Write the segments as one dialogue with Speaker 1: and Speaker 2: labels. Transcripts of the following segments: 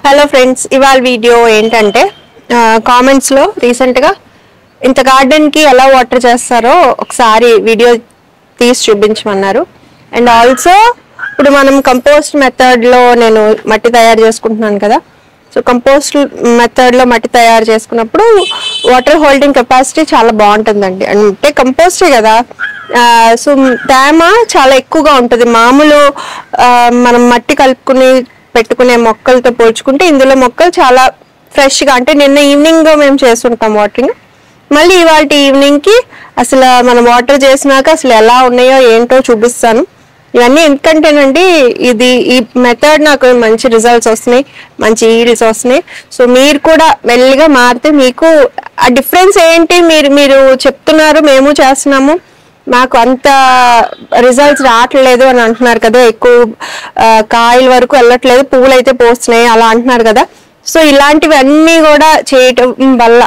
Speaker 1: Hello friends, ఇవాళ video ఏంటంటే కామెంట్స్లో రీసెంట్గా ఇంత గార్డెన్కి ఎలా వాటర్ చేస్తారో ఒకసారి వీడియో తీసి చూపించమన్నారు. అండ్ ఆల్సో ఇప్పుడు మనం కంపోస్ట్ మెథడ్లో నేను మట్టి తయారు చేసుకుంటున్నాను కదా. సో కంపోస్ట్ మెథడ్లో మట్టి తయారు చేసుకున్నప్పుడు వాటర్ హోల్డింగ్ కెపాసిటీ చాలా బాగుంటుందండి. అంటే కంపోస్టే కదా, సో తేమ చాలా ఎక్కువగా ఉంటుంది. మామూలు మనం మట్టి కలుపుకుని పెట్టుకునే మొక్కలతో పోల్చుకుంటే ఇందులో మొక్కలు చాలా ఫ్రెష్గా, అంటే నిన్న ఈవినింగ్ మేము చేస్తుంటాం వాటరింగ్, మళ్ళీ ఇవాళ ఈవినింగ్కి అసలు మనం వాటర్ చేసినాక అసలు ఎలా ఉన్నాయో ఏంటో చూపిస్తాను. ఇవన్నీ ఎందుకంటేనండి, ఈ మెథడ్ నాకు మంచి రిజల్ట్స్ వస్తున్నాయి, మంచి ఈల్డ్స్ వస్తున్నాయి. సో మీరు కూడా మెల్లిగా మారితే మీకు ఆ డిఫరెన్స్ ఏంటి, మీరు చెప్తున్నారు, మేము చేస్తున్నాము, మాకు అంత రిజల్ట్స్ రావట్లేదు అని అంటున్నారు కదా, ఎక్కువ కాయల వరకు వెళ్ళట్లేదు, పువ్వులు అయితే పోస్తున్నాయి అలా అంటున్నారు కదా. సో ఇలాంటివన్నీ కూడా చేయటం వల్ల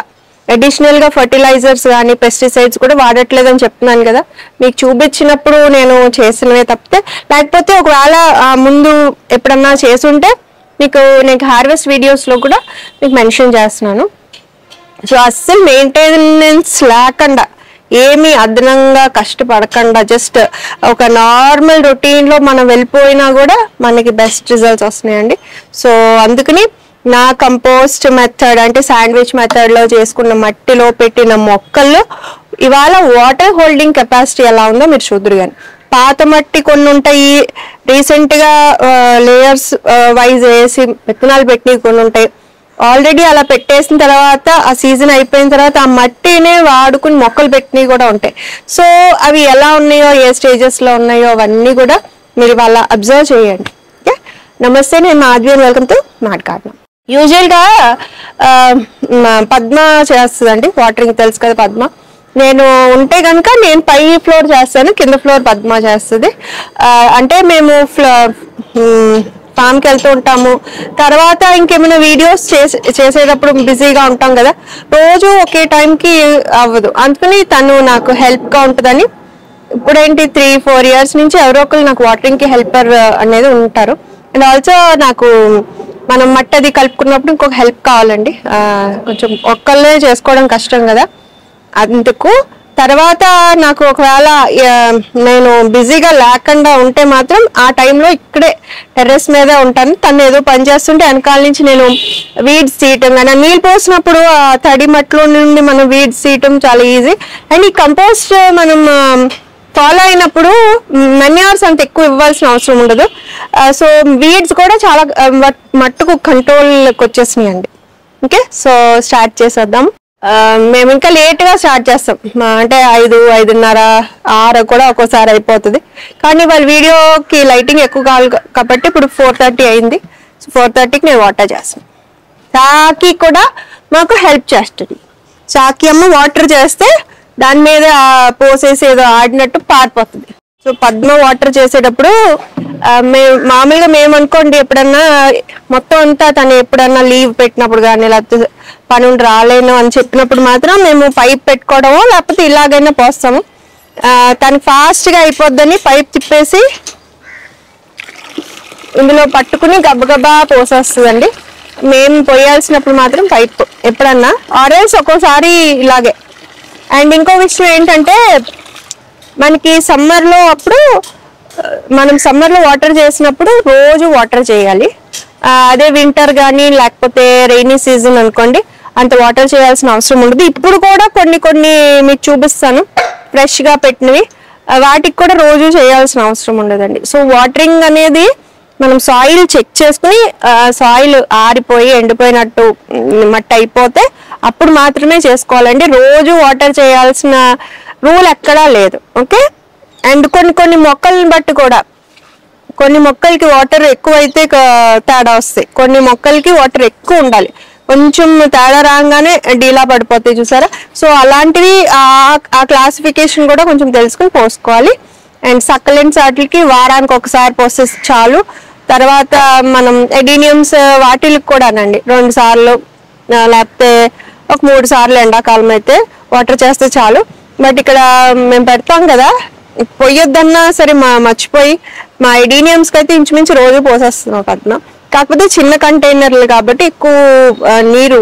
Speaker 1: అడిషనల్గా ఫర్టిలైజర్స్ కానీ పెస్టిసైడ్స్ కూడా వాడట్లేదు అని చెప్తున్నాను కదా. మీకు చూపించినప్పుడు నేను చేసినవే తప్పితే, లేకపోతే ఒకవేళ ముందు ఎప్పుడన్నా చేసుంటే మీకు నేను హార్వెస్ట్ వీడియోస్లో కూడా మీకు మెన్షన్ చేస్తున్నాను. సో అస్సలు మెయింటెనెన్స్ లేకుండా, ఏమీ అదనంగా కష్టపడకుండా, జస్ట్ ఒక నార్మల్ రొటీన్లో మనం వెళ్ళిపోయినా కూడా మనకి బెస్ట్ రిజల్ట్స్ వస్తున్నాయండి. సో అందుకని నా కంపోస్ట్ మెథడ్ అంటే శాండ్విచ్ మెథడ్లో చేసుకున్న మట్టిలో పెట్టిన మొక్కల్లో ఇవాళ వాటర్ హోల్డింగ్ కెపాసిటీ ఎలా ఉందో మీరు చూద్దరు. కానీ పాత మట్టి కొన్ని ఉంటాయి, రీసెంట్గా లేయర్స్ వైజ్ వేసి విత్తనాలు పెట్టినవి కొన్ని ఉంటాయి. ఆల్రెడీ అలా పెట్టేసిన తర్వాత ఆ సీజన్ అయిపోయిన తర్వాత ఆ మట్టినే వాడుకుని మొక్కలు పెట్టినవి కూడా ఉంటాయి. సో అవి ఎలా ఉన్నాయో, ఏ స్టేజెస్లో ఉన్నాయో అవన్నీ కూడా మీరు వాళ్ళ అబ్జర్వ్ చేయండి. ఓకే, నమస్తే, నేను Madhavi, welcome to mat garden. యూజువల్గా పద్మ చేస్తుందండి వాటరింగ్, తెలుసు కదా పద్మ. నేను ఉంటే కనుక నేను పై ఫ్లోర్ చేస్తాను, కింద ఫ్లోర్ పద్మ చేస్తుంది. అంటే మేము ఫామ్కి వెళ్తూ ఉంటాము, తర్వాత ఇంకేమైనా వీడియోస్ చేసేటప్పుడు బిజీగా ఉంటాం కదా, రోజు ఒకే టైంకి అవ్వదు. అందుకని తను నాకు హెల్ప్గా ఉంటుందని ఇప్పుడేంటి 3-4 years నుంచి ఎవరో ఒకరు నాకు వాటరింగ్కి హెల్పర్ అనేది ఉంటారు. అండ్ ఆల్సో నాకు మనం మట్టి అది కలుపుకున్నప్పుడు ఇంకొక హెల్ప్ కావాలండి, కొంచెం ఒక్కళ్ళే చేసుకోవడం కష్టం కదా. అందుకు తర్వాత నాకు ఒకవేళ నేను బిజీగా లేకుండా ఉంటే మాత్రం ఆ టైంలో ఇక్కడే టెర్రస్ మీద ఉంటాను. తను ఏదో పని చేస్తుంటే వెనకాల నుంచి నేను వీడ్స్ తీయటం, కానీ నీళ్ళు పోసినప్పుడు ఆ తడి మట్లో నుండి మనం వీడ్స్ తీయటం చాలా ఈజీ. అండ్ ఈ కంపోస్ట్ మనం ఫాలో అయినప్పుడు మెన్యూర్స్ అంత ఎక్కువ ఇవ్వాల్సిన అవసరం ఉండదు. సో వీడ్స్ కూడా చాలా మట్టుకు కంట్రోల్కి వచ్చేసినాయి అండి. ఓకే, సో స్టార్ట్ చేసేద్దాం. మేము ఇంకా లేట్గా స్టార్ట్ చేస్తాం, అంటే 5-5:30, 6 కూడా ఒక్కోసారి అయిపోతుంది. కానీ వాళ్ళ వీడియోకి లైటింగ్ ఎక్కువ కావాలి కాబట్టి ఇప్పుడు 4:30 అయింది. సో 4:30కి నేను వాటర్ చేస్తాను. చాకి కూడా మాకు హెల్ప్ చేస్తుంది. చాకి అమ్మ వాటర్ చేస్తే దాని మీద పోసేసి ఏదో ఆడినట్టు పారిపోతుంది. సో పద్మ వాటర్ చేసేటప్పుడు మామూలుగా మేము అనుకోండి, ఎప్పుడన్నా మొత్తం అంతా తను ఎప్పుడన్నా లీవ్ పెట్టినప్పుడు కానీ, లేకపోతే పని ఉండి రాలేను అని చెప్పినప్పుడు మాత్రం మేము పైప్ పెట్టుకోవడమో లేకపోతే ఇలాగైనా పోస్తాము. తను ఫాస్ట్గా అయిపోద్దని పైప్ తిప్పేసి ఇందులో పట్టుకుని గబగబా పోసేస్తుందండి. మేము పోయాల్సినప్పుడు మాత్రం పైప్ ఎప్పుడన్నా, ఆరెల్స్ ఒక్కోసారి ఇలాగే. అండ్ ఇంకో విషయం ఏంటంటే, మనకి సమ్మర్లో అప్పుడు మనం సమ్మర్లో వాటర్ చేసినప్పుడు రోజు వాటర్ చేయాలి. అదే వింటర్ కానీ లేకపోతే రెయినీ సీజన్ అనుకోండి, అంత వాటర్ చేయాల్సిన అవసరం ఉండదు. ఇప్పుడు కూడా కొన్ని మీకు చూపిస్తాను ఫ్రెష్గా పెట్టినవి, వాటికి కూడా రోజు చేయాల్సిన అవసరం ఉండదండి. సో వాటరింగ్ అనేది మనం సాయిల్ చెక్ చేసుకుని, సాయిల్ ఆరిపోయి ఎండిపోయినట్టు మట్టి అయిపోతే అప్పుడు మాత్రమే చేసుకోవాలండి. రోజు వాటర్ చేయాల్సిన రూల్ ఎక్కడా లేదు. ఓకే, అండ్ కొన్ని మొక్కలను బట్టి కూడా, కొన్ని మొక్కలకి వాటర్ ఎక్కువైతే తేడా వస్తాయి, కొన్ని మొక్కలకి వాటర్ ఎక్కువ ఉండాలి, కొంచెం తేడా రాగానే డీలా పడిపోతాయి, చూసారా. సో అలాంటివి ఆ క్లాసిఫికేషన్ కూడా కొంచెం తెలుసుకుని పోసుకోవాలి. అండ్ సక్కలెంట్స్ వాటికి వారానికి ఒకసారి పోస్తే చాలు. తర్వాత మనం ఎడీనియమ్స్ వాటికి కూడానండి 2 సార్లు లేకపోతే ఒక 3 సార్లు ఎండాకాలం అయితే వాటర్ చేస్తే చాలు. బట్ ఇక్కడ మేము పెడతాం కదా, పొయ్యొద్దన్నా సరే మర్చిపోయి మా ఎడీనియమ్స్కి అయితే ఇంచుమించు రోజు పోసేస్తున్నాం పద్మ. కాకపోతే చిన్న కంటైనర్లు కాబట్టి ఎక్కువ నీరు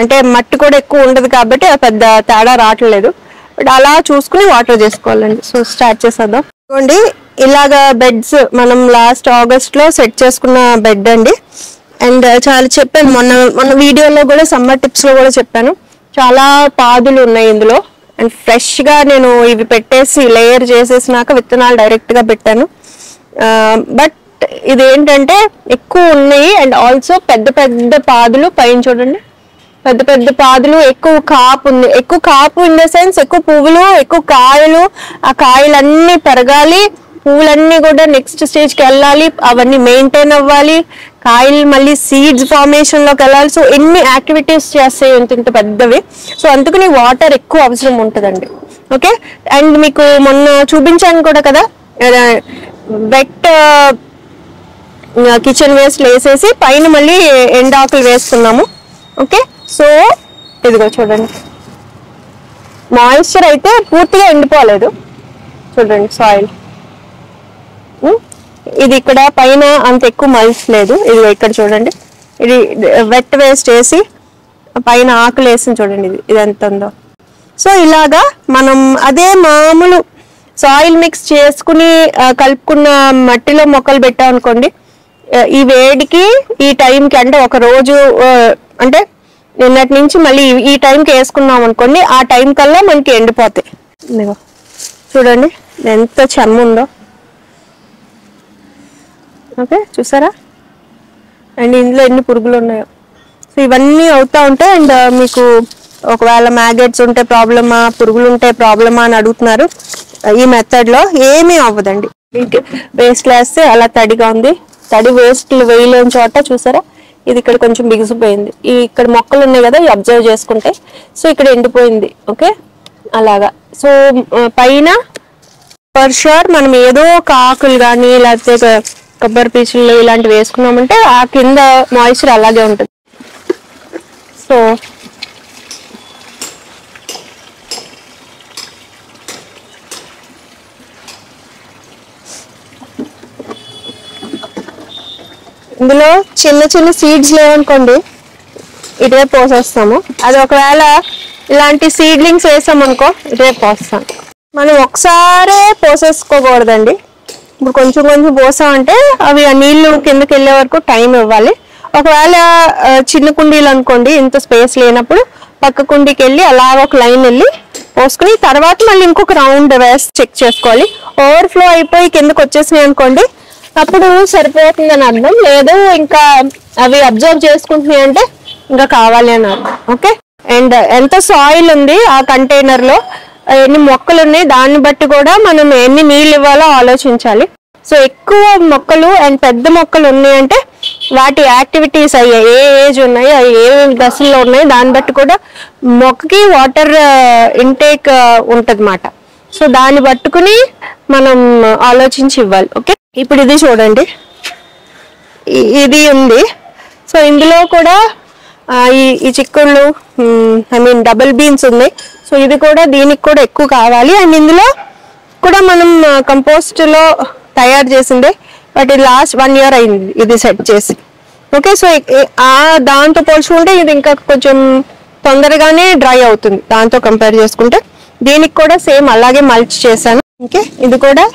Speaker 1: అంటే మట్టి కూడా ఎక్కువ ఉండదు కాబట్టి పెద్ద తేడా రావట్లేదు. బట్ అలా చూసుకుని వాటర్ చేసుకోవాలండి. సో స్టార్ట్ చేసేద్దాం. చూడండి ఇలాగా బెడ్స్ మనం లాస్ట్ ఆగస్ట్ లో సెట్ చేసుకున్న బెడ్ అండి. అండ్ చాలా చెప్పాను మొన్న వీడియోలో కూడా సమ్మర్ టిప్స్ లో కూడా చెప్పాను. చాలా పాదులు ఉన్నాయి ఇందులో. అండ్ ఫ్రెష్ గా నేను ఇవి పెట్టేసి లేయర్ చేసేసినాక విత్తనాలు డైరెక్ట్ గా పెట్టాను. బట్ ఇదేంటంటే ఎక్కువ ఉన్నాయి. అండ్ ఆల్సో పెద్ద పెద్ద పాదులు పైన చూడండి, పెద్ద పెద్ద పాదులు, ఎక్కువ కాపు ఉంది. ఎక్కువ కాపు ఇన్ ద సెన్స్ ఎక్కువ పువ్వులు, ఎక్కువ కాయలు. ఆ కాయలన్నీ పెరగాలి, పువ్వులన్నీ కూడా నెక్స్ట్ స్టేజ్కి వెళ్ళాలి, అవన్నీ మెయింటైన్ అవ్వాలి, కాయలు మళ్ళీ సీడ్స్ ఫార్మేషన్ లోకి వెళ్ళాలి. సో ఎన్ని యాక్టివిటీస్ చేస్తాయి ఇంత పెద్దవి. సో అందుకని వాటర్ ఎక్కువ అవసరం ఉంటుందండి. ఓకే. అండ్ మీకు మొన్న చూపించాను కూడా కదా, వెట్ కిచెన్ వేస్ట్ వేసేసి పైన మళ్ళీ ఎండాకులు వేసుకున్నాము. ఓకే. సో ఇదిగో చూడండి, మాయిశ్చర్ అయితే పూర్తిగా ఎండిపోలేదు. చూడండి సాయిల్ ఇది ఇక్కడ పైన అంత ఎక్కువ మలిచలేదు. ఇది ఇక్కడ చూడండి, ఇది వెట్ వేస్ట్ వేసి పైన ఆకులు వేసి చూడండి ఇది ఎంత ఉందో. సో ఇలాగా మనం అదే మామూలు సాయిల్ మిక్స్ చేసుకుని కలుపుకున్న మట్టిలో మొక్కలు పెట్టాం అనుకోండి, ఈ వేడికి ఈ టైంకి అంటే ఒక రోజు అంటే నిన్నటి నుంచి మళ్ళీ ఈ టైంకి వేసుకున్నాం అనుకోండి, ఆ టైం కల్లా మనకి ఎండిపోతాయి. చూడండి ఎంత చెమ్మ ఉందో. ఓకే చూసారా? అండ్ ఇందులో ఎన్ని పురుగులు ఉన్నాయో. సో ఇవన్నీ అవుతా ఉంటాయి. అండ్ మీకు ఒకవేళ మ్యాగెట్స్ ఉంటే ప్రాబ్లమా, పురుగులు ఉంటే ప్రాబ్లమా అని అడుగుతున్నారు. ఈ మెథడ్లో ఏమీ అవ్వదండి. వేస్ట్ వేస్తే అలా తడిగా ఉంది, తడి వేస్ట్లు వేయలేని చోట చూసారా ఇది ఇక్కడ కొంచెం బిగిసిపోయింది. ఈ ఇక్కడ మొక్కలు ఉన్నాయి కదా, ఇవి అబ్జర్వ్ చేసుకుంటే సో ఇక్కడ ఎండిపోయింది. ఓకే అలాగా. సో పైన ఫర్ షూర్ మనం ఏదో కాకులు కానీ లేకపోతే కొబ్బరి పీచులు ఇలాంటివి వేసుకున్నామంటే ఆ కింద మాయిశ్చర్ అలాగే ఉంటుంది. సో ఇందులో చిన్న చిన్న సీడ్స్ లేవనుకోండి, ఇటువైపు పోసేస్తాము. అది ఒకవేళ ఇలాంటి సీడ్లింగ్స్ వేసామనుకో ఇటువైపు పోస్తాం. మనం ఒకసారే పోసేసుకోకూడదండి. ఇప్పుడు కొంచెం కొంచెం పోసామంటే అవి ఆ నీళ్లు కిందకి వెళ్ళే వరకు టైం ఇవ్వాలి. ఒకవేళ చిన్న కుండీలు అనుకోండి, ఇంత స్పేస్ లేనప్పుడు పక్క కుండీకి వెళ్ళి అలా ఒక లైన్ వెళ్ళి పోసుకుని తర్వాత మళ్ళీ ఇంకొక రౌండ్ వేసి చెక్ చేసుకోవాలి. ఓవర్ఫ్లో అయిపోయి కిందకి వచ్చేసినాయి అనుకోండి, అప్పుడు సరిపోతుందని అర్థం. లేదు ఇంకా అవి అబ్జర్వ్ చేసుకుంటున్నాయి అంటే ఇంకా కావాలి అని అర్థం. ఓకే. అండ్ ఎంత సాయిల్ ఉంది ఆ కంటైనర్ లో, ఎన్ని మొక్కలు ఉన్నాయి, దాన్ని బట్టి కూడా మనం ఎన్ని నీళ్ళు ఇవ్వాలో ఆలోచించాలి. సో ఎక్కువ మొక్కలు అండ్ పెద్ద మొక్కలు ఉన్నాయంటే వాటి యాక్టివిటీస్ అయ్యాయి, ఏ ఏజ్ ఉన్నాయి, అవి ఏ దశల్లో ఉన్నాయి, దాన్ని బట్టి కూడా మొక్కకి వాటర్ ఇంటేక్ ఉంటదన్నమాట. సో దాన్ని పట్టుకుని మనం ఆలోచించి ఇవ్వాలి. ఓకే. ఇప్పుడు ఇది చూడండి, ఇది ఉంది. సో ఇందులో కూడా ఈ చిక్కుళ్ళు డబుల్ బీన్స్ ఉంది. సో ఇది కూడా దీనికి కూడా ఎక్కువ కావాలి. అండ్ ఇందులో కూడా మనం కంపోస్ట్ లో తయారు చేసిందే, బట్ ఇది లాస్ట్ 1 year అయింది ఇది సెట్ చేసి. ఓకే. సో దాంతో పోల్చుకుంటే ఇది ఇంకా కొంచెం తొందరగానే డ్రై అవుతుంది దాంతో కంపేర్ చేసుకుంటే. దీనికి కూడా సేమ్ అలాగే మల్చ్ చేశాను. ఓకే. ఇది కూడా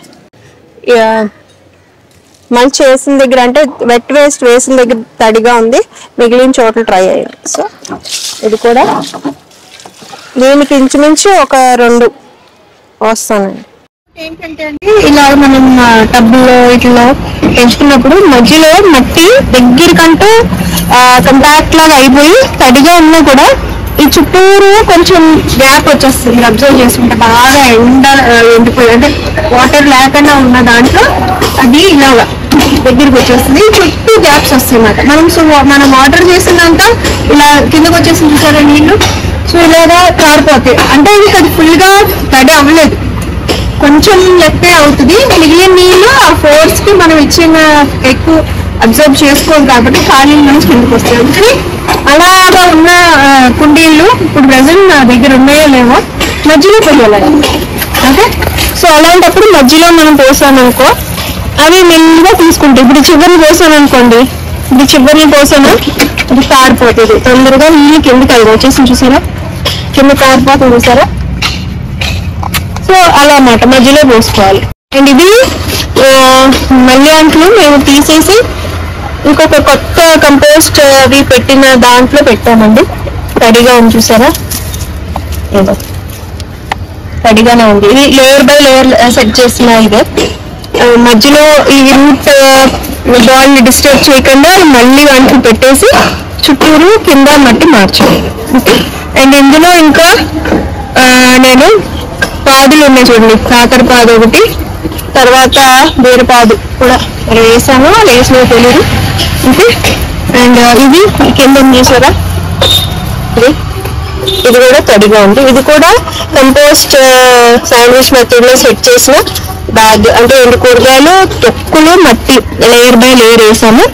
Speaker 1: మల్చ్ చేసిన దగ్గర అంటే వెట్ వేస్ట్ వేసిన దగ్గర తడిగా ఉంది, మిగిలిన చోట్ల డ్రై అయ్యింది. సో ఇది కూడా దీనికి ఇంచుమించు ఒక 2 వస్తానండి. ఏంటంటే అండి ఇలా మనం టబ్బులో ఇట్లా పెంచుకున్నప్పుడు మధ్యలో మట్టి దగ్గరకంటూ కంపాక్ట్ లాగా అయిపోయి తడిగా ఉన్నా కూడా ఈ చుట్టూరు కొంచెం గ్యాప్ వచ్చేస్తుంది. అబ్జర్వ్ చేసుకుంటే బాగా ఎండిపోయి అంటే వాటర్ లేకుండా ఉన్న దాంట్లో అది ఇలాగా దగ్గరికి వచ్చేస్తుంది, చుట్టూ గ్యాప్స్ వస్తాయి అన్నమాట. మనం ఆర్డర్ చేసినంత ఇలా కిందకి వచ్చేసి చూసారా నీళ్ళు. సో ఇలాగా కారిపోతాయి అంటే ఇది ఫుల్ గా తడి అవ్వలేదు, కొంచెం లెక్కే అవుతుంది. మిగిలిన నీళ్ళు ఆ ఫోర్స్ కి మనం ఇచ్చిన ఎక్కువ అబ్జర్వ్ చేసుకోదు కాబట్టి ఖాళీ నుంచి కిందకి వస్తాయి. అందుకని అలాగా ఉన్న కుండీళ్ళు ఇప్పుడు ప్రెసెంట్ నా దగ్గర ఉన్నాయో లేవో మధ్యలో పోయాలి. ఓకే. సో అలాంటప్పుడు మధ్యలో మనం పోసామనుకో అవి మెల్లిగా తీసుకుంటాయి. ఇప్పుడు చివరిని పోసామనుకోండి ఇది చివరిని పోసాను, ఇది కారిపోతుంది తొందరగా. ఈ కిందకి అది వచ్చేసి చూసారా, కింద కారిపోతుంది చూసారా. సో అలా అన్నమాట, మధ్యలో పోసుకోవాలి. అండ్ ఇది మళ్ళీ అంట్లు మేము తీసేసి ఇంకొక కొత్త కంపోస్ట్ అవి పెట్టిన దాంట్లో పెట్టామండి. తడిగా ఉంది చూసారా, ఏదో తడిగానే ఉంది. ఇది లేయర్ బై లేయర్ సెట్ చేసిన ఇదే. మధ్యలో ఈ రూట్ బాల్ ని డిస్టర్బ్ చేయకుండా మళ్ళీ అంట్లు పెట్టేసి చుట్టూరు కింద మట్టి మార్చాలి. అండ్ ఇందులో ఇంకా నేను పాదులు ఉన్నాయి చూడండి, కాకర పాదు ఒకటి, తర్వాత బీరపాదు కూడా వేసాను, వేసిన తెలియదు. ఓకే, అండ్ ఇది కింద చూసారా, ఇది కూడా తడిగా ఉంది. ఇది కూడా కంపోస్ట్ శాండ్విచ్ మెథడ్ లో సెట్ చేసిన బ్యాగ్. అంటే ఎండు కూరగాయలు, తొక్కులు, మట్టి లేయర్ బై లేయర్ వేసాము.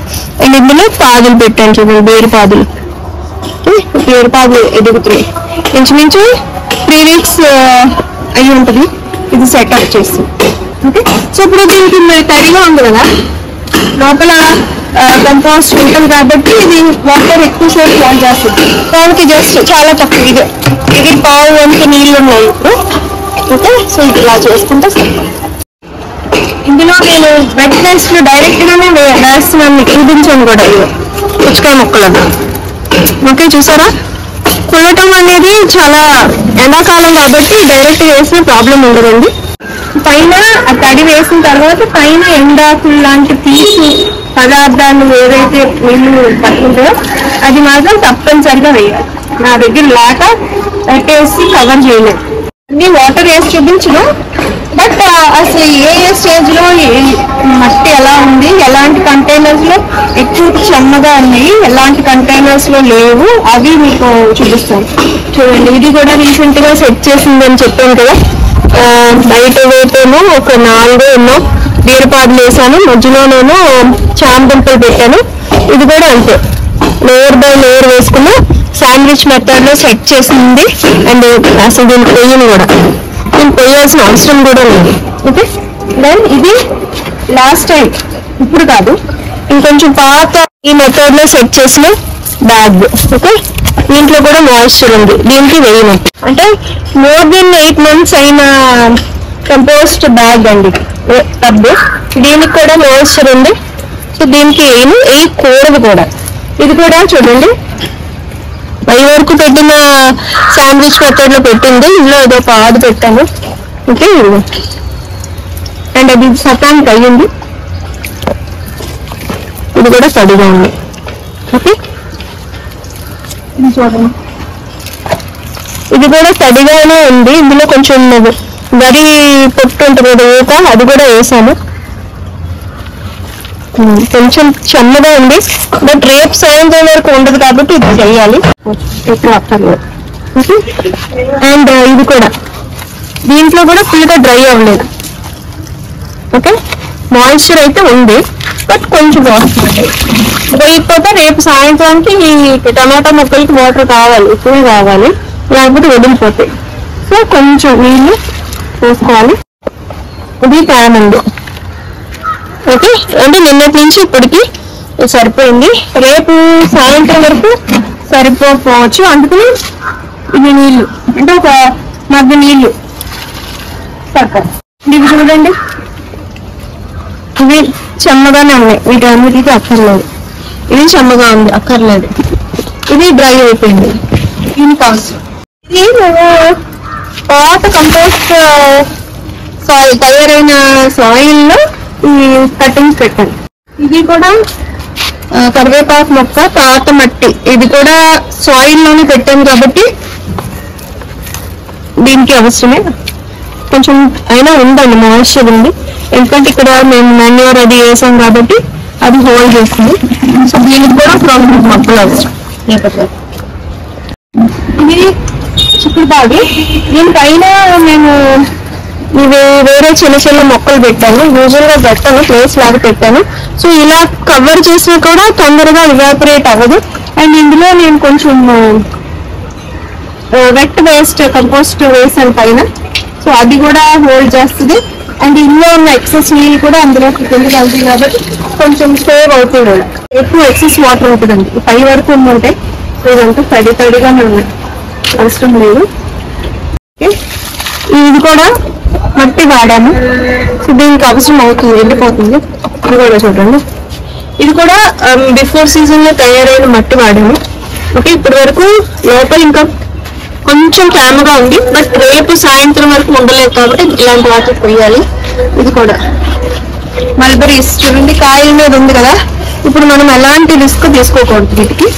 Speaker 1: అండ్ ఇందులో పాదులు పెట్టాను చూడండి, బీరపాదులు. బీరపాదులు ఎదుగుతున్నాయి, ఇంచుమించు 3 weeks అయి ఉంటుంది ఇది సెటప్ చేసి. ఓకే, సో ఇప్పుడు దీనికి తడిగా ఉంది కదా, లోపల కంపోస్ట్ ఉంటుంది కాబట్టి ఇది వాటర్ ఎక్కువసేపు వాల్ చేస్తుంది. దానికి జస్ట్ చాలా తక్కువ, ఇది పావు వంతు నీళ్ళు ఉన్నాయి ఇప్పుడు. ఓకే, సో ఇది ఇలా చేసుకుంటే ఇందులో నేను వెట్ వేస్ట్ డైరెక్ట్ గానే వేస్తున్నాను, చూపించాను కూడా. ఇది పుచ్చకాయ మొక్కలను. ఓకే, చూసారా, కుళ్ళటం అనేది చాలా ఎండాకాలం కాబట్టి డైరెక్ట్ వేసిన ప్రాబ్లం ఉండదండి. పైన తడి వేసిన తర్వాత పైన ఎండాకులు లాంటి పీసు పదార్థాలు ఏదైతే నీళ్ళు పట్టుకుంటారో అది మాత్రం తప్పనిసరిగా వేయాలి. నా దగ్గర లేక పెట్టేసి కవర్ చేయలేదు. అన్ని వాటర్ వేసి చూపించను, బట్ అసలు ఏ స్టేజ్ లో మట్టి ఎలా ఉంది, ఎలాంటి కంటైనర్స్ లో ఎక్కువ చెమ్మగా ఉన్నాయి, ఎలాంటి కంటైనర్స్ లో లేవు, అవి మీకు చూపిస్తాను. చూడండి, ఇది కూడా రీసెంట్ గా సెట్ చేసిందని చెప్పాను కదా. బయట వేపేమో ఒక 4 ఎన్నో బీరపాదులు వేసాను, మధ్యలోనేమో చామదుంపలు పెట్టాను. ఇది కూడా అంతే, లేయర్ బై లేయర్ వేసుకుని శాండ్విచ్ మెథడ్ లో సెట్ చేసింది. అండ్ అసలు దీనికి పొయ్యిని కూడా దీన్ని పొయ్యాల్సిన అవసరం కూడా లేదు. ఓకే, దెన్ ఇది లాస్ట్ టైం, ఇప్పుడు కాదు, ఇంకొంచెం పాత ఈ మెథడ్ లో సెట్ చేసిన బ్యాగ్. ఓకే, దీంట్లో కూడా మాయిశ్చర్ ఉంది, దీనికి వేయను. అంటే మోర్ దెన్ 8 months అయిన కంపోస్ట్ బ్యాగ్ అండి, టబ్. దీనికి కూడా మాయిశ్చర్ ఉంది, సో దీనికి వేయకూడదు కూడా. ఇది కూడా చూడండి, పై వరకు పెట్టిన శాండ్విచ్ మెథడ్ లో పెట్టింది, ఇందులో ఏదో పాదు పెట్టాను. ఓకే, అండ్ అది సతానికి అయ్యింది, ఇది కూడా తడిగా ఉంది. ఓకే, చూడండి, ఇది కూడా తడిగానే ఉంది. ఇందులో కొంచెం వరి పొట్టు ఉంటుంది కదా, ఊక, అది కూడా వేసాను. కొంచెం చెమ్మగా ఉంది, బట్ రేపు సాయంత్రం వరకు ఉండదు కాబట్టి ఇది చేయాలి. అండ్ ఇది కూడా, దీంట్లో కూడా ఫుల్గా డ్రై అవ్వలేదు. ఓకే, మాయిశ్చర్ అయితే ఉంది, బట్ కొంచెం వేయకపోతే రేపు సాయంత్రానికి ఈ టమాటా మొక్కలకి వాటర్ కావాలి, ఎక్కువ కావాలి, లేకపోతే వదిలిపోతాయి. సో కొంచెం నీళ్ళు పోసుకోవాలి. ఇది ప్యాన్ ఉంది. ఓకే, అంటే నిన్నటి నుంచి ఇప్పటికి సరిపోయింది, రేపు సాయంత్రం వరకు సరిపోవచ్చు. అందుకని ఇది నీళ్ళు, అంటే ఒక మగ్గు నీళ్ళు సరిపోయి. ఇవి చూడండి, ఇవి చెమ్మగానే ఉన్నాయి, వీటన్నిటికీ అక్కర్లేదు. ఇది చెమ్మగా ఉంది, అక్కర్లేదు. ఇది డ్రై అయిపోయింది, దీనికి అవసరం. ఇది పాత కంపోస్ట్ సాయిల్, తయారైన సాయిల్ లో ఈ కటింగ్స్ పెట్టాను. ఇది కూడా కరివేపాకు మొక్క, పాత మట్టి, ఇది కూడా సాయిల్ లోనే పెట్టాను కాబట్టి దీనికి అవసరమే. కొంచెం అయినా ఉందండి, మాయిశ్చర్ ఉంది, ఎందుకంటే ఇక్కడ మేము మాన్యూర్ అది వేసాం కాబట్టి అది హోల్డ్ చేస్తుంది. సో దీనికి కూడా ప్రాబ్లం మొక్కలు అవసరం. ఇది చిక్కుడుపాదు, దీనిపైన నేను ఇవి వేరే చిన్న చిన్న మొక్కలు పెట్టాను, యూజువల్ గా పెట్టాను, ప్లేస్ లాగా పెట్టాను. సో ఇలా కవర్ చేసినా కూడా తొందరగా ఇవాపరేట్ అవ్వదు. అండ్ ఇందులో నేను కొంచెం వెట్ వేస్ట్ కంపోస్ట్ వేసాను పైన, సో అది కూడా హోల్డ్ చేస్తుంది. అండ్ ఇందులో ఉన్న ఎక్సెస్ నీళ్ళు కూడా అందులో కిందకి వెళ్తాయి కాబట్టి కొంచెం సేవ్ అవుతుంది. ఎక్కువ ఎక్సెస్ వాటర్ ఉంటుందండి. పై వరకు ఉందంటే ఇదంతా తడిగానే ఉన్నాయి, అవసరం లేదు. ఇది కూడా మట్టి వాడాము, సో దీనికి అవసరం అవుతుంది, ఎండిపోతుంది. ఇది కూడా చూడండి, ఇది కూడా బిఫోర్ సీజన్ లో తయారైన మట్టి వాడాము. ఓకే, ఇప్పటి వరకు లోపల ఇంకా కొంచెం తేమగా ఉంది, బట్ రేపు సాయంత్రం వరకు ఉండలేదు కాబట్టి ఇలాంటి వాటర్ పోయాలి. ఇది కూడా మల్బరీస్ చూడండి, కాయల మీద ఉంది కదా. ఇప్పుడు మనం ఎలాంటి రిస్క్ తీసుకోకూడదు వీటికి,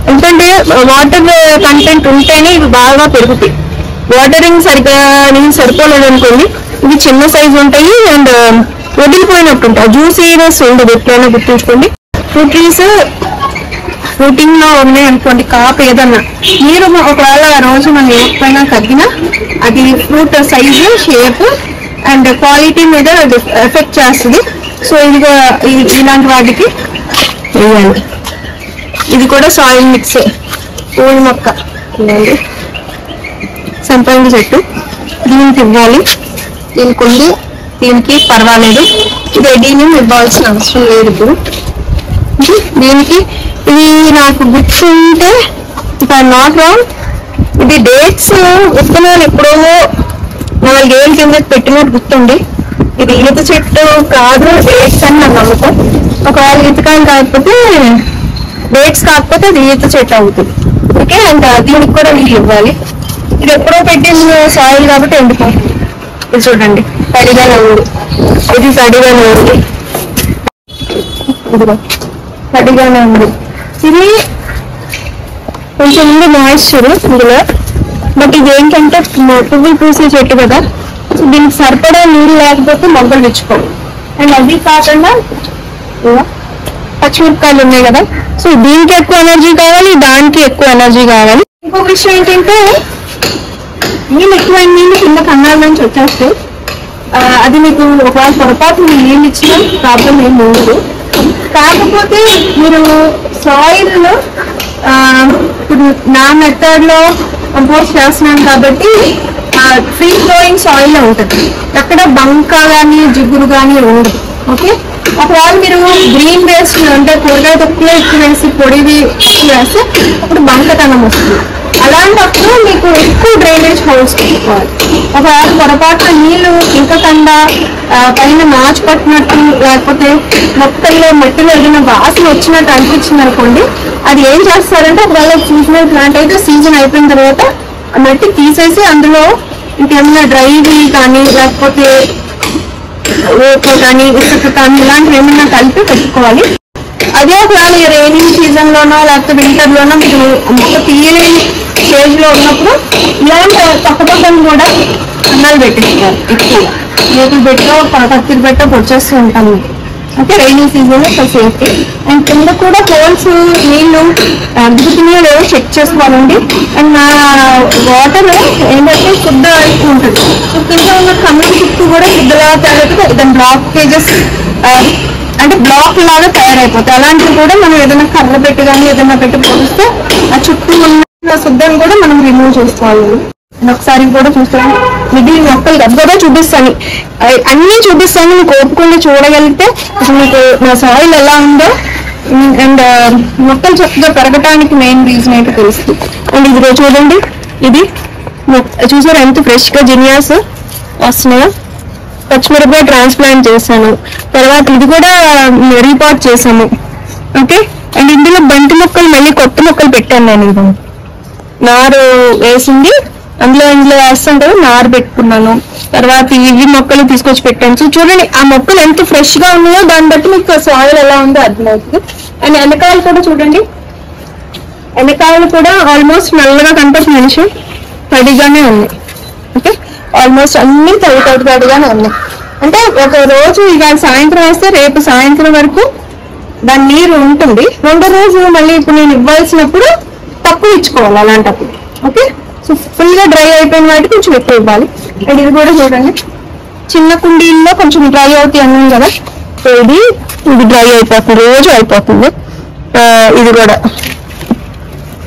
Speaker 1: ఎందుకంటే వాటర్ కంటెంట్ ఉంటేనే ఇవి బాగా పెరుగుతాయి. వాటరింగ్ సరిగ్గా నీళ్ళు సరిపోలేదు అనుకోండి, ఇవి చిన్న సైజు ఉంటాయి అండ్ వదిలిపోయినట్టు ఉంటాయి, జ్యూసీనెస్ ఉండదు. ఎప్పుడైనా గుర్తుంచుకోండి. ఫ్రూట్ ట్రీస్ ఫ్రూటింగ్ లో ఉన్నాయి అనుకోండి, కాపు ఏదన్నా మీరు ఒకవేళ రోజు మనం ఏమైనా తగ్గినా అది fruit size, shape and quality మీద ఎఫెక్ట్ చేస్తుంది. సో ఇది ఇలాంటి వాటికి వేయాలి. ఇది కూడా సాయిల్ మిక్స్, పూల మొక్క ఇవ్వండి, సంపంగి చెట్టు, దీనికి ఇవ్వాలి. దీనికి ఉంది, దీనికి పర్వాలేదు. ఇది ఎడీని ఇవ్వాల్సిన అవసరం లేదు. ఇప్పుడు దీనికి ఇది నాకు గుర్తుంటే, ఇఫ్ ఐ నాట్ రాంగ్, ఇది డేట్స్ విత్తనాలు ఎప్పుడో 4 ఏళ్ళ కింద పెట్టినట్టు గుర్తుంది. ఇది ఈత చెట్టు కాదు, డేట్స్ అని నా నమ్మకం. ఒకవేళ ఈతకాయలు కాకపోతే, డేట్స్ కాకపోతే అది ఈత చెట్టు అవుతుంది. ఓకే, అండ్ దీనికి కూడా నీళ్ళు ఇవ్వాలి. ఇది ఎప్పుడో పెట్టిన సాయిల్ కాబట్టి ఎండిపోతుంది. ఇది చూడండి, తడిగానే ఉంది, ఇది తడిగానే ఉంది, ఇదిగో తడిగానే ఉంది. ఇది కొంచెం ఉంది మాయిశ్చర్ ఇందులో, బట్ ఇది ఏంటంటే పువ్వులు పూసే చెట్టు కదా, సో దీనికి సరిపడా నీళ్ళు లేకపోతే మొగ్గలు తెచ్చుకోవు. అండ్ అది కాకుండా పచ్చిమిరపకాయలు ఉన్నాయి కదా, సో దీనికి ఎక్కువ ఎనర్జీ కావాలి, దానికి ఎక్కువ ఎనర్జీ కావాలి. ఇంకొక విషయం ఏంటంటే, నీళ్ళు ఎక్కువైన నీళ్ళు కింద కన్నాల నుంచి వచ్చేస్తాయి. అది మీకు ఒకవేళ పొరపాటు మీరు నీళ్ళు ఇచ్చినా ప్రాబ్లం ఏం లేదు. కాకపోతే మీరు సాయిల్ లో ఇప్పుడు నా మెథడ్ లో కంపోస్ట్ చేస్తున్నాను కాబట్టి ఫ్రీ ఫ్లోయింగ్ సాయిల్ ఉంటుంది, అక్కడ బంక కానీ జిగురు కానీ ఉండదు. ఓకే, ఒకవేళ మీరు గ్రీన్ వేస్ట్ అంటే కూరగాయ తొక్కులో ఎక్కువ వేసి పొడివి వేస్తే అప్పుడు బంకతనం వస్తుంది. అలాంటప్పుడు మీకు ఎక్కువ డ్రైనేజ్ హోల్స్ పెట్టుకోవాలి. ఒకవేళ పొరపాటున నీళ్లు ఇంకకుండా పైన నాచు పట్టినట్టు లేకపోతే మొక్కల్లో మట్టిలో ఏదైనా వాసన వచ్చినట్టు అనిపించింది అనుకోండి, అది ఏం చేస్తారంటే ఒకవేళ సీజనల్ ప్లాంట్ అయితే సీజన్ అయిపోయిన తర్వాత ఆ మట్టి తీసేసి అందులో ఇంకేమైనా డ్రైవి కానీ లేకపోతే ఓట్లు కానీ ఇసుక కానీ ఇలాంటివి ఏమైనా కలిపి పెట్టుకోవాలి. అదే ఒకవేళ రైనింగ్ సీజన్ లోనో లేకపోతే వింటర్ లోనో మీకు మొక్క తీయలేని స్టేజ్ లో ఉన్నప్పుడు ఇలాంటి పక్కపక్కన కూడా అన్నాలు పెట్టేసుకోవాలి. ఎక్కువ రేకులు పెట్టో కత్తిరి పెట్టో పొడిచేస్తూ ఉంటాము. ఓకే, రైనింగ్ సీజన్ లో సేఫ్టీ. అండ్ కింద కూడా హోల్స్ నీళ్లు దిగుతున్నాయో లేవో చెక్ చేసుకోవాలండి. అండ్ నా వాటర్ ఏంటంటే శుద్ధ ఉంటుంది, సో కింద ఉన్న కమ్యూనిటీ చుట్టూ కూడా శుద్ధలా తయారైతే దాని బ్లాకేజెస్ అంటే బ్లాక్ లాగా తయారైపోతాయి. అలాంటివి కూడా మనం ఏదైనా కర్ర పెట్టి కానీ ఏదైనా పెట్టి పొడిస్తే ఆ చుట్టూ ఉన్న శుద్ధం కూడా మనం రిమూవ్ చేసుకోవాలి. ఒకసారి కూడా చూస్తాను, మిగిలిన మొక్కలు గద్దగా చూపిస్తాను, అన్నీ చూపిస్తాను. మీకు ఓపుకుండా చూడగలిగితే మీకు నా సాయిల్ ఎలా ఉందో అండ్ మొక్కలు చక్కగా పెరగటానికి మెయిన్ రీజన్ ఏంటో తెలుస్తుంది. అండ్ ఇది చూడండి, ఇది చూసారా ఎంత ఫ్రెష్ గా జినియాస్ వస్తున్నాయో. పచ్చిమిరపకాయ ట్రాన్స్ప్లాంట్ చేశాను, తర్వాత ఇది కూడా రీపాట్ చేశాము. ఓకే, అండ్ ఇందులో బంతి మొక్కలు మళ్ళీ కొత్త మొక్కలు పెట్టాను నేను. ఇది నారు వేసింది, ఇందులో వేస్తాం కదా, నారు పెట్టుకున్నాను. తర్వాత ఇవి మొక్కలు తీసుకొచ్చి పెట్టాను. సో చూడండి ఆ మొక్కలు ఎంత ఫ్రెష్ గా ఉన్నాయో దాన్ని బట్టి మీకు సాయిల్ ఎలా ఉందో అర్థమవుతుంది. అండ్ వెనకాయలు కూడా చూడండి, వెనకాయలు కూడా ఆల్మోస్ట్ నల్లగా కనిపిస్తుంది, మనిషి తడిగానే ఉంది. ఓకే, ఆల్మోస్ట్ అన్ని తడిగానే ఉన్నాయి. అంటే ఒక రోజు ఇవాళ సాయంత్రం వేస్తే రేపు సాయంత్రం వరకు దాని నీరు ఉంటుంది. రెండో రోజు మళ్ళీ ఇప్పుడు నేను ఇవ్వాల్సినప్పుడు తక్కువ ఇచ్చుకోవాలి అలాంటప్పుడు. ఓకే, సో ఫుల్ గా డ్రై అయిపోయిన వాటికి కొంచెం ఎక్కువ ఇవ్వాలి. అండ్ ఇది కూడా చూడండి, చిన్న కుండీల్లో కొంచెం డ్రై అవుతాయి అన్నాను కదా, సో ఇది డ్రై అయిపోతుంది, రోజు అయిపోతుంది. ఇది కూడా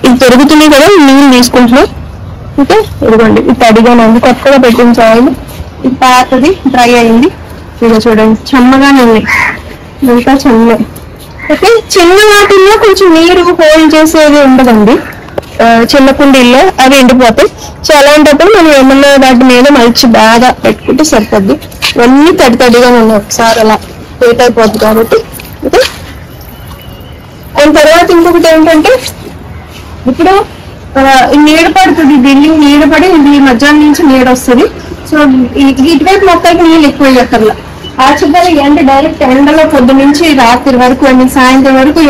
Speaker 1: ఇది పెరుగుతుంది కదా, నీళ్ళు తీసుకుంటున్నాం. ఓకే, ఇదిగోండి ఇది తడిగానే ఉంది, కొత్తగా పెట్టిన సాయిల్ ఇది పాతది డ్రై అయింది. ఇక చూడండి చెమ్మగానే ఉన్నాయి, ఇంకా చెమ్మే. అయితే చిన్న వాటిల్లో కొంచెం నీరు హోల్డ్ చేసేది ఉండదండి, చిన్న కుండీల్లో అవి ఎండిపోతాయి. సో అలాంటప్పుడు మనం ఏమన్నా వాటి మీద మలిచి బాగా పెట్టుకుంటే సరిపోద్ది. ఇవన్నీ తడిగా ఉన్నాయి, ఒకసారి అలా లేట్ అయిపోద్ది కాబట్టి. ఓకే, దాని తర్వాత ఇంకొకటి ఏంటంటే ఇప్పుడు నీడ పడుతుంది, బిల్డింగ్ నీడ పడి ఇది మధ్యాహ్నం నుంచి నీడ వస్తుంది. సో ఇటువైపు మొక్కలకి నీళ్ళు ఎక్కువ అక్కర్లా. యాక్చువల్గా అంటే డైరెక్ట్ ఎండలో పొద్దు నుంచి రాత్రి వరకు అండ్ సాయంత్రం వరకు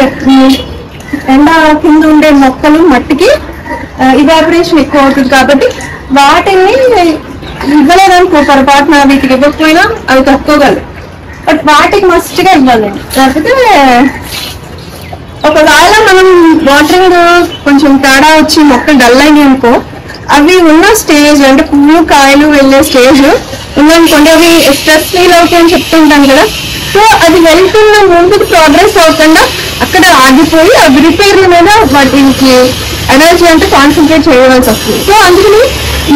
Speaker 1: ఎండ కింద ఉండే మొక్కలు మట్టికి ఇవాపరేషన్ ఎక్కువ అవుతుంది. కాబట్టి వాటిని ఇవ్వలేదనుకో పొరపాటున వీటికి ఇవ్వకపోయినా అవి తక్కువగలరు. బట్ వాటికి మస్ట్గా ఇవ్వాలండి. లేకపోతే ఒకవేళ మనం వాటరింగ్ కొంచెం తేడా వచ్చి మొక్క డల్ అయ్యి అనుకో, అవి ఉన్న స్టేజ్ అంటే పువ్వు కాయలు వెళ్ళే స్టేజ్ ఉందనుకోండి, అవి స్ట్రెస్ ఫీల్ అవుతాయి అని చెప్తుంటాం కదా. సో అది వెళ్తున్న ముందుకు ప్రోగ్రెస్ అవ్వకుండా అక్కడ ఆగిపోయి అవి రిపేర్ల మీద వాటికి ఎనర్జీ అంటే కాన్సన్ట్రేట్ చేయవలసి వస్తుంది. సో అందుకని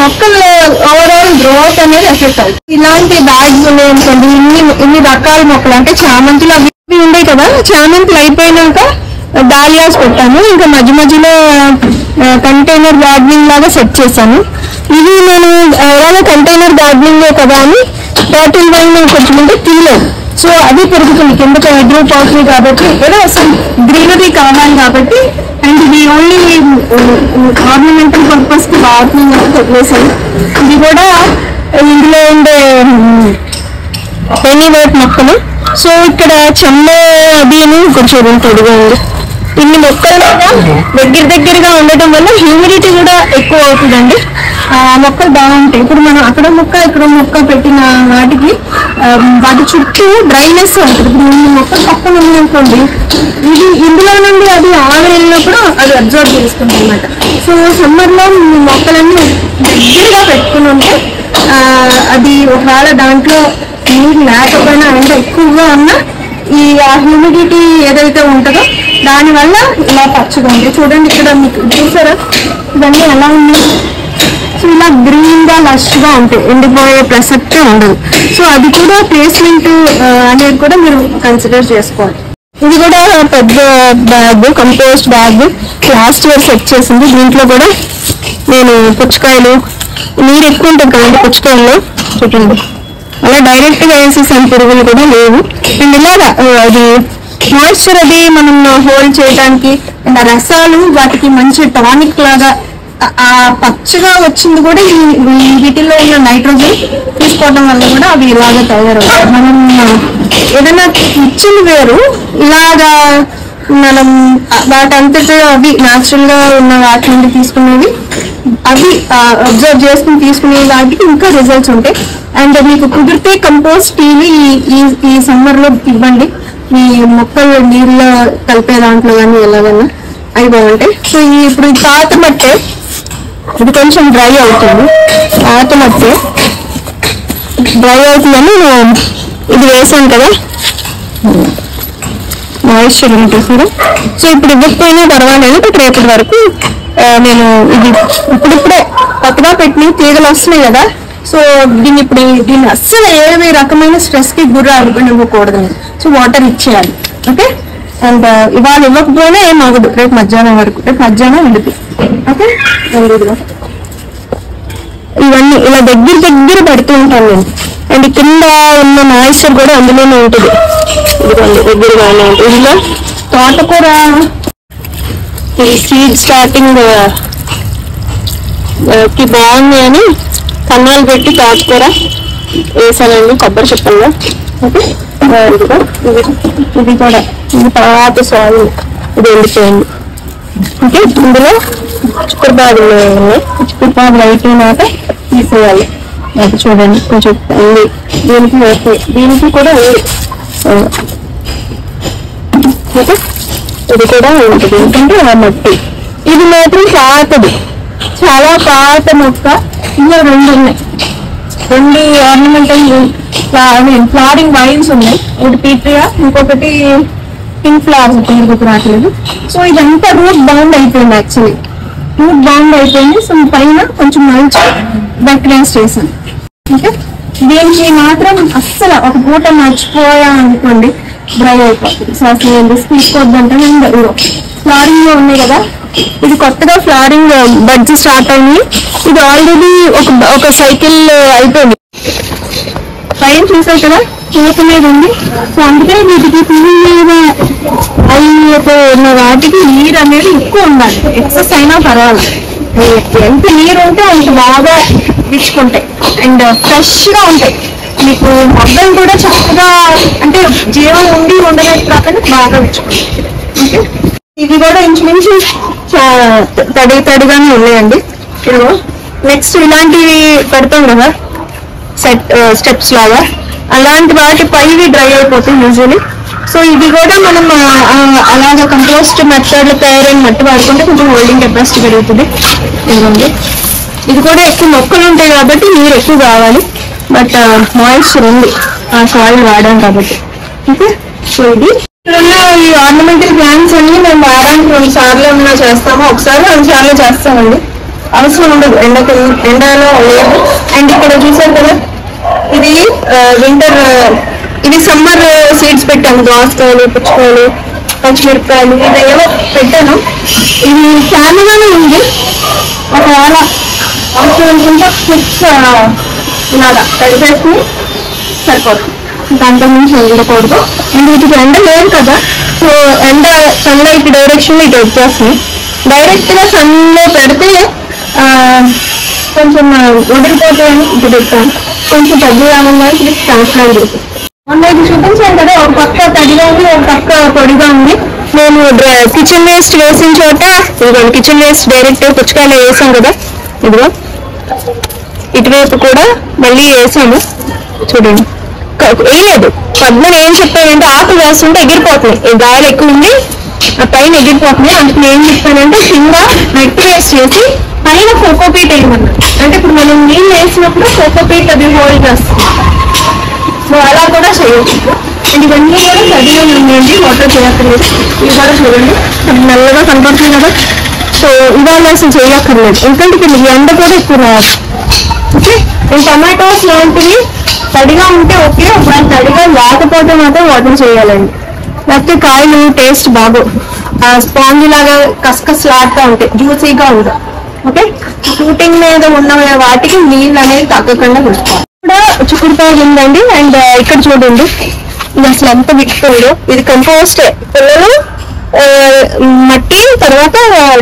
Speaker 1: మొక్కల ఓవరాల్ గ్రోత్ అనేది ఎఫెక్ట్ అవుతుంది. ఇలాంటి బ్యాగ్స్ ఉన్నాయి అనుకోండి, ఇన్ని రకాల మొక్కలు అంటే చామంతులు అవి ఉన్నాయి కదా, చామంతులు అయిపోయినాక డాలియాస్ పెట్టాను. ఇంకా మధ్య మధ్యలో కంటైనర్ గార్డెనింగ్ లాగా సెట్ చేశాను. ఇది నేను ఎవరైనా కంటైనర్ గార్డెనింగ్ కదా అని బాటిల్ వైన్ పెట్టుకుంటే తీయలేదు. సో అది పెరుగుతుంది కిందకి ఎడ్రూప్ అవుతుంది కాబట్టి ఏదో అసలు గ్రీనరీ కావాలి కాబట్టి. అండ్ ఇది ఓన్లీ ఆర్నమెంటల్ పర్పస్ కి వాడుతుంది వదిలేసాను. ఇది కూడా ఇందులో ఉండే ఎనీవేట్ మొక్కలు. సో ఇక్కడ చెమ్మ అది కొంచెం తొడిగా ఉంది. ఇన్ని మొక్కల దగ్గరగా ఉండటం వల్ల హ్యూమిడిటీ కూడా ఎక్కువ అవుతుందండి. మొక్కలు బాగుంటాయి. ఇప్పుడు మనం అక్కడ మొక్క ఇక్కడ మొక్క పెట్టిన వాటికి వాటి చుట్టూ డ్రైనెస్ ఉంటుంది. ఇప్పుడు ఈ మొక్క పక్కన ఉందనుకోండి, ఇది ఇందులో నుండి అది ఆవిరి వెళ్ళినప్పుడు అది అబ్జర్వ్ చేసుకుంటుంది అనమాట. సో సమ్మర్లో మొక్కలన్నీ దగ్గరగా పెట్టుకుని ఉంటే అది ఒకవేళ దాంట్లో నీరు లేకపోయినా అంటే ఎక్కువగా ఉన్నా ఈ హ్యూమిడిటీ ఏదైతే ఉంటుందో దానివల్ల ఇలా పచ్చగా ఉంది. చూడండి ఇక్కడ మీకు చూసారా ఇవన్నీ ఎలా ఉన్నాయి. సో ఇలా గ్రీన్ గా లష్ గా ఉంటాయి, ఎండిపోయే ప్రసక్తే ఉండదు. సో అది కూడా ప్లేస్మెంట్ అనేది కూడా మీరు కన్సిడర్ చేసుకోవాలి. ఇది కూడా పెద్ద bag, compost bag last year set చేసింది. దీంట్లో కూడా నేను పుచ్చకాయలు, నీరు ఎక్కువ ఉంటుంది కదండి పుచ్చకాయల్లో, చూడండి అలా డైరెక్ట్ గా వేసేసాను, పురుగులు కూడా లేవు. అండ్ ఇలాగా అది మాయిశ్చర్ అది మనం హోల్డ్ చేయడానికి అండ్ ఆ రసాలు వాటికి మంచి టానిక్ లాగా ఆ పచ్చగా వచ్చింది కూడా వీటిల్లో ఉన్న నైట్రోజన్ తీసుకోవడం వల్ల కూడా అవి ఇలాగా తయారవుతాయి. మనం ఏదైనా ఇచ్చింది వేరు, ఇలాగా మనం వాటంతటా అవి న్యాచురల్ గా ఉన్న వాటి నుండి తీసుకునేవి అవి అబ్జర్వ్ చేసుకుని తీసుకునే వాటికి ఇంకా రిజల్ట్స్ ఉంటాయి. అండ్ మీకు కుదిరితే కంపోస్ట్ టీని ఈ సమ్మర్ లో ఇవ్వండి. మీ మొక్కలు నీళ్ళ కలిపే దాంట్లో కానీ ఎలాగన్నా అవి బాగుంటాయి. సో ఇప్పుడు ఈ పాత మట్టే ఇది కొంచెం డ్రై అవుతుంది. పాత మట్టే డ్రై అవుతుందని నేను ఇది వేసాను కదా, మాయిశ్చర్ ఉంటుంది కదా. సో ఇప్పుడు ఇవ్వకపోయినా పర్వాలేదు, బట్ రేపటి వరకు నేను ఇది ఇప్పుడిప్పుడే కొత్తగా పెట్టిన తీగలు వస్తున్నాయి కదా. సో దీన్ని అస్సలు ఏ రకమైన స్ట్రెస్ కి గురి ఇవ్వకూడదు. సో వాటర్ ఇచ్చేయాలి. ఓకే, అండ్ ఇవాళ ఇవ్వకపోయినా ఏం అవ్వదు, రేపు మధ్యాహ్నం వరకు, రేపు మధ్యాహ్నం ఎండుతుంది. ఓకే, ఇవన్నీ ఇలా దగ్గర పెడుతూ ఉంటాను నేను. అండ్ కింద ఉన్న మాయిశ్చర్ కూడా అందులోనే ఉంటుంది, ఇదిగోండి దగ్గరగానే ఉంటుంది. ఇందులో తోటకూర సీడ్ స్టార్టింగ్ కి బాగుంది అని కన్నాలు పెట్టి తోటకూర వేసానండి కొబ్బరి చెప్పల్లో. ఓకే, ఇది కూడా ఇది పాత సాయిల్, ఇది ఎండిపోయింది. ఓకే, ఇందులో చిక్కుడుపాదులు ఉన్నాయి, చిక్కుడుపాదులు అయిపోయినాక తీసేయాలి. అది చూడండి కొంచెం ఉంది, దీనికి వేస్తే దీనికి కూడా ఉంది. ఓకే, ఇది కూడా ఉంటుంది ఎందుకంటే ఆ మట్టి. ఇది మాత్రం పాతది, చాలా పాత మొక్క. ఇందులో రెండు ఉన్నాయి, రెండు ఆర్నమెంటల్ ఫ్లవరింగ్ వైన్స్ ఉన్నాయి. ఒకటి పీట్రియా, ఇంకొకటి పింక్ ఫ్లవర్స్ పేరు రావట్లేదు. సో ఇదంతా రూట్ బౌండ్ అయిపోయింది, యాక్చువల్లీ రూట్ బౌండ్ అయిపోయింది. సో పైన కొంచెం మంచి డెకరేట్ చేశాను. ఓకే, దీనికి మాత్రం అస్సలు ఒక పూట మర్చిపోయా అనుకోండి డ్రై అయిపోతుంది. సో అసలు నేను రిస్క్ తీసుకోవద్దంటే నేను ఫ్లారింగ్ లో ఉన్నాయి కదా, ఇది కొత్తగా ఫ్లారింగ్ బడ్జ్ స్టార్ట్ అయింది. ఇది ఆల్రెడీ ఒక సైకిల్ అయిపోయింది. పైన చూసారు కదా పూత మీద ఉంది. సో అందుకే వీటికి పువ్వు మీద ఉన్న వాటికి నీరు అనేది ఎక్కువ ఉండాలి. ఎక్సెస్ అయినా పర్వాలేదు, ఎంత నీరు ఉంటే అంత బాగా విచ్చుకుంటాయి అండ్ ఫ్రెష్ గా ఉంటాయి. మీకు మొగ్గలు కూడా చక్కగా అంటే జీవం ఉండి ఉండడానికి కాకుండా బాగా విచ్చుకుంటాయి. ఓకే, ఇవి కూడా ఇంచుమించు తడిగానే ఉన్నాయండి. ఇదిగో నెక్స్ట్ ఇలాంటివి పెడతాం కదా స్టెప్స్ లాగా, అలాంటి వాటి పైవి డ్రై అయిపోతాయి యూజువలీ. సో ఇది కూడా మనం అలాగా కంపోస్ట్ మెథడ్ తయారైన మట్టి వాడుకుంటే కొంచెం హోల్డింగ్ కెపాసిటీ పెరుగుతుంది. ఇదిగోండి, ఇది కూడా ఎక్కువ మొక్కలు ఉంటాయి కాబట్టి నీరు ఎక్కువ కావాలి, బట్ మాయిశ్చర్ ఉంది ఆ సాయిల్ వాడాం కాబట్టి. ఓకే, సో ఇది ఇక్కడున్న ఈ ఆర్నమెంటల్ ప్లాంట్స్ అన్ని మేము వారానికి 2 సార్లు ఏమన్నా చేస్తాము, ఒకసారి 2 సార్లు చేస్తామండి. అవసరం ఉండదు ఎండలో లేదు. అండ్ ఇక్కడ చూసారు కదా ఇది వింటర్, ఇది సమ్మర్ సీడ్స్ పెట్టాము. దోసకాయలు, పుచ్చకాయలు, పచ్చిమిరపకాయలు ఇది ఏవో పెట్టాను. ఇది ఫ్యామిలీగానే ఉంది. ఒకవేళ అవసరం అనుకుంటే ఇలాగా తడిపేసి సరిపోతుంది, దాంట్లో నుంచి ఉండకూడదు. అండ్ వీటికి ఎండ లేదు కదా, సో ఎండ సన్లైట్ డైరెక్షన్ ఇటు వచ్చేస్తుంది. డైరెక్ట్ గా సన్ లో పెడితే కొంచెం వదిలిపోతాయని ఇటు పెట్టాను. కొంచెం పెద్ద రాకుండా ట్రాన్స్ప్లాంట్ చేసి మొన్న ఇది చూపించాను కదా, ఒక పక్క తడిగా ఉంది, ఒక పక్క పొడిగా ఉంది. నేను కిచెన్ వేస్ట్ వేసిన చోట ఇదిగో కిచెన్ వేస్ట్ డైరెక్ట్ పుచ్చకాయలు వేసాం కదా, ఇదిగో ఇటువైపు కూడా మళ్ళీ వేసాము. చూడండి వేయలేదు. పద్మని ఏం చెప్పానంటే ఆకులు వేస్తుంటే ఎగిరిపోతున్నాయి, గాలి ఎక్కువ ఉంది ఆ పైన ఎగిరిపోతున్నాయి. అందుకు ఏం చెప్పానంటే కింద వెట్ వేస్ట్ చేసి పైన కోకోపీట్ వేయమన్నా. అంటే ఇప్పుడు మనం నీళ్ళు వేసినప్పుడు కోకోపీట్ అది హోల్డ్ చేస్తుంది. సో అలా కూడా చేయొచ్చు. అండ్ ఇవన్నీ కూడా తడిగా ఉన్నాయండి, వాటర్ చేయక్కర్లేదు. ఇవి కూడా చూడండి నల్లగా కనపడుతుంది కదా, సో ఇవాళ అసలు చేయక్కర్లేదు, ఎందుకంటే ఇక్కడ ఎండ కూడా ఎక్కువ రాదు. ఓకే, అండ్ టమాటోస్ లాంటివి తడిగా ఉంటే ఓకే, ఒకవేళ తడిగా లేకపోతే మాత్రం వాటర్ చేయాలండి. లేకపోతే కాయలు టేస్ట్ బాగు స్పాంజ్ లాగా కస్కస్ లాగా ఉంటాయి, జ్యూసీగా ఉంటాయి. ఓకే, షూటింగ్ మీద ఉన్న వాటికి నీళ్ళు అనేది తగ్గకుండా చూసుకోవాలి. కూడా చిక్కుడుకాయలు ఉందండి. అండ్ ఇక్కడ చూడండి ఇది అసలు ఎంత విడిపోయిందో. ఇది కంపోస్ట్ పిల్లలు మట్టి తర్వాత